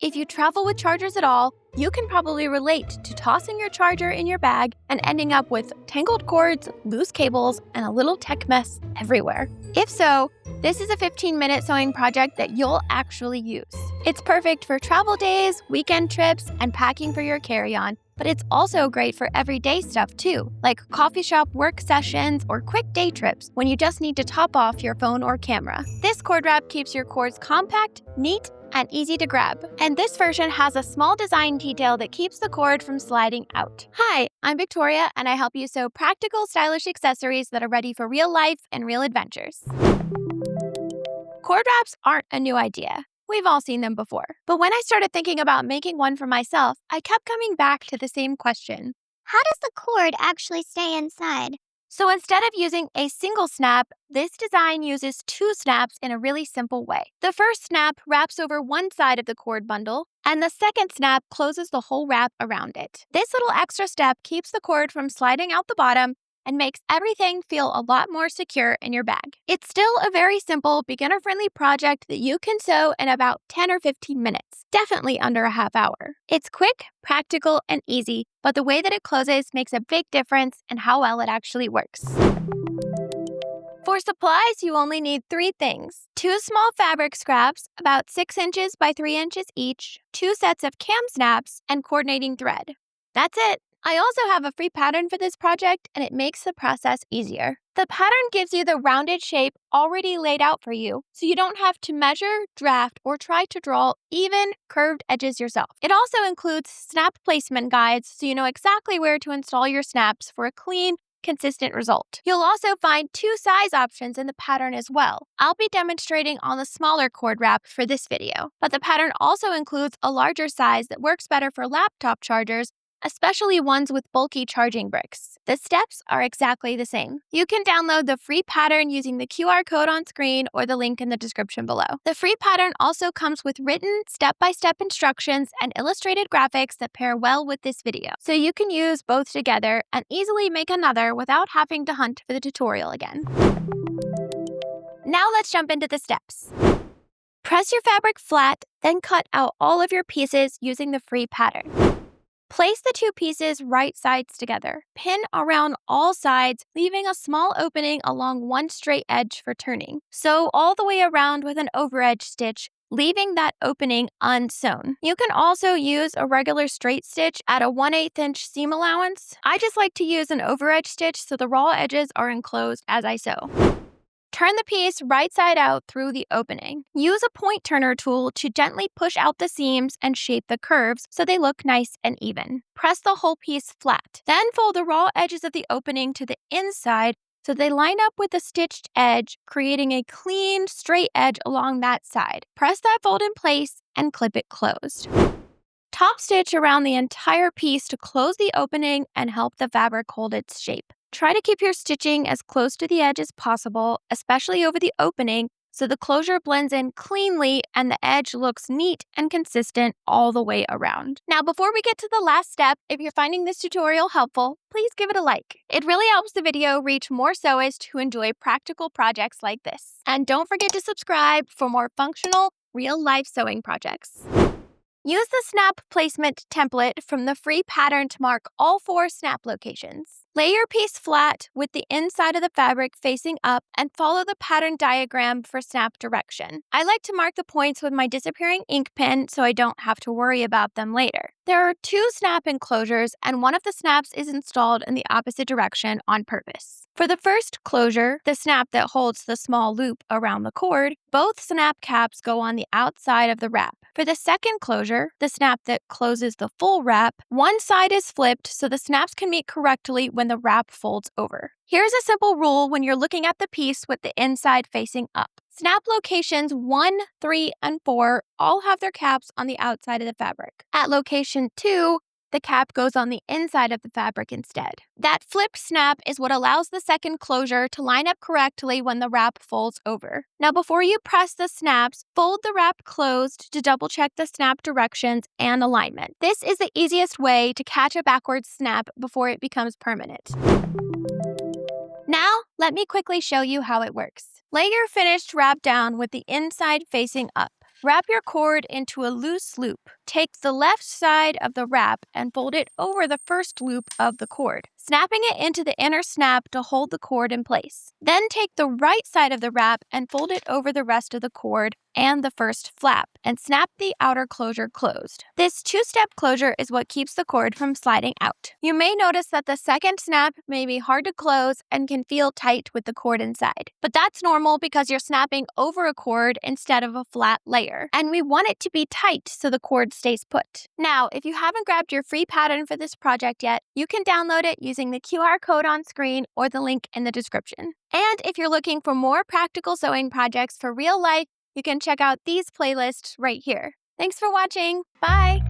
If you travel with chargers at all, you can probably relate to tossing your charger in your bag and ending up with tangled cords, loose cables, and a little tech mess everywhere. If so, this is a 15-minute sewing project that you'll actually use. It's perfect for travel days, weekend trips, and packing for your carry-on, but it's also great for everyday stuff too, like coffee shop work sessions or quick day trips when you just need to top off your phone or camera. This cord wrap keeps your cords compact, neat, and easy to grab. And this version has a small design detail that keeps the cord from sliding out. Hi, I'm Victoria, and I help you sew practical, stylish accessories that are ready for real life and real adventures. Cord wraps aren't a new idea. We've all seen them before. But when I started thinking about making one for myself, I kept coming back to the same question. How does the cord actually stay inside? So instead of using a single snap, this design uses two snaps in a really simple way. The first snap wraps over one side of the cord bundle, and the second snap closes the whole wrap around it. This little extra step keeps the cord from sliding out the bottom and makes everything feel a lot more secure in your bag. It's still a very simple, beginner-friendly project that you can sew in about 10 or 15 minutes, definitely under a half hour. It's quick, practical, and easy, but the way that it closes makes a big difference in how well it actually works. For supplies, you only need 3 things. 2 small fabric scraps, about 6 inches by 3 inches each, 2 sets of cam snaps, and coordinating thread. That's it. I also have a free pattern for this project, and it makes the process easier. The pattern gives you the rounded shape already laid out for you, so you don't have to measure, draft, or try to draw even curved edges yourself. It also includes snap placement guides, so you know exactly where to install your snaps for a clean, consistent result. You'll also find 2 size options in the pattern as well. I'll be demonstrating on the smaller cord wrap for this video, but the pattern also includes a larger size that works better for laptop chargers, especially ones with bulky charging bricks. The steps are exactly the same. You can download the free pattern using the QR code on screen or the link in the description below. The free pattern also comes with written step-by-step instructions and illustrated graphics that pair well with this video, so you can use both together and easily make another without having to hunt for the tutorial again. Now let's jump into the steps. Press your fabric flat, then cut out all of your pieces using the free pattern. Place the 2 pieces right sides together. Pin around all sides, leaving a small opening along one straight edge for turning. Sew all the way around with an overedge stitch, leaving that opening unsewn. You can also use a regular straight stitch at a 1/8 inch seam allowance. I just like to use an overedge stitch so the raw edges are enclosed as I sew. Turn the piece right side out through the opening. Use a point turner tool to gently push out the seams and shape the curves so they look nice and even. Press the whole piece flat. Then fold the raw edges of the opening to the inside so they line up with the stitched edge, creating a clean, straight edge along that side. Press that fold in place and clip it closed. Top stitch around the entire piece to close the opening and help the fabric hold its shape. Try to keep your stitching as close to the edge as possible, especially over the opening, so the closure blends in cleanly and the edge looks neat and consistent all the way around. Now, before we get to the last step, if you're finding this tutorial helpful, please give it a like. It really helps the video reach more sewists who enjoy practical projects like this. And don't forget to subscribe for more functional, real-life sewing projects. Use the snap placement template from the free pattern to mark all 4 snap locations. Lay your piece flat with the inside of the fabric facing up and follow the pattern diagram for snap direction. I like to mark the points with my disappearing ink pen so I don't have to worry about them later. There are 2 snap enclosures and one of the snaps is installed in the opposite direction on purpose. For the first closure, the snap that holds the small loop around the cord, both snap caps go on the outside of the wrap. For the second closure, the snap that closes the full wrap, one side is flipped so the snaps can meet correctly when the wrap folds over. Here's a simple rule when you're looking at the piece with the inside facing up. Snap locations 1, 3, and 4 all have their caps on the outside of the fabric. At location 2, the cap goes on the inside of the fabric instead. That flipped snap is what allows the second closure to line up correctly when the wrap folds over. Now, before you press the snaps, fold the wrap closed to double check the snap directions and alignment. This is the easiest way to catch a backwards snap before it becomes permanent. Now, let me quickly show you how it works. Lay your finished wrap down with the inside facing up. Wrap your cord into a loose loop. Take the left side of the wrap and fold it over the first loop of the cord, snapping it into the inner snap to hold the cord in place. Then take the right side of the wrap and fold it over the rest of the cord and the first flap, and snap the outer closure closed. This two-step closure is what keeps the cord from sliding out. You may notice that the second snap may be hard to close and can feel tight with the cord inside. But that's normal because you're snapping over a cord instead of a flat layer, and we want it to be tight so the cord stays put. Now, if you haven't grabbed your free pattern for this project yet, you can download it using the QR code on screen or the link in the description. And if you're looking for more practical sewing projects for real life, you can check out these playlists right here. Thanks for watching. Bye!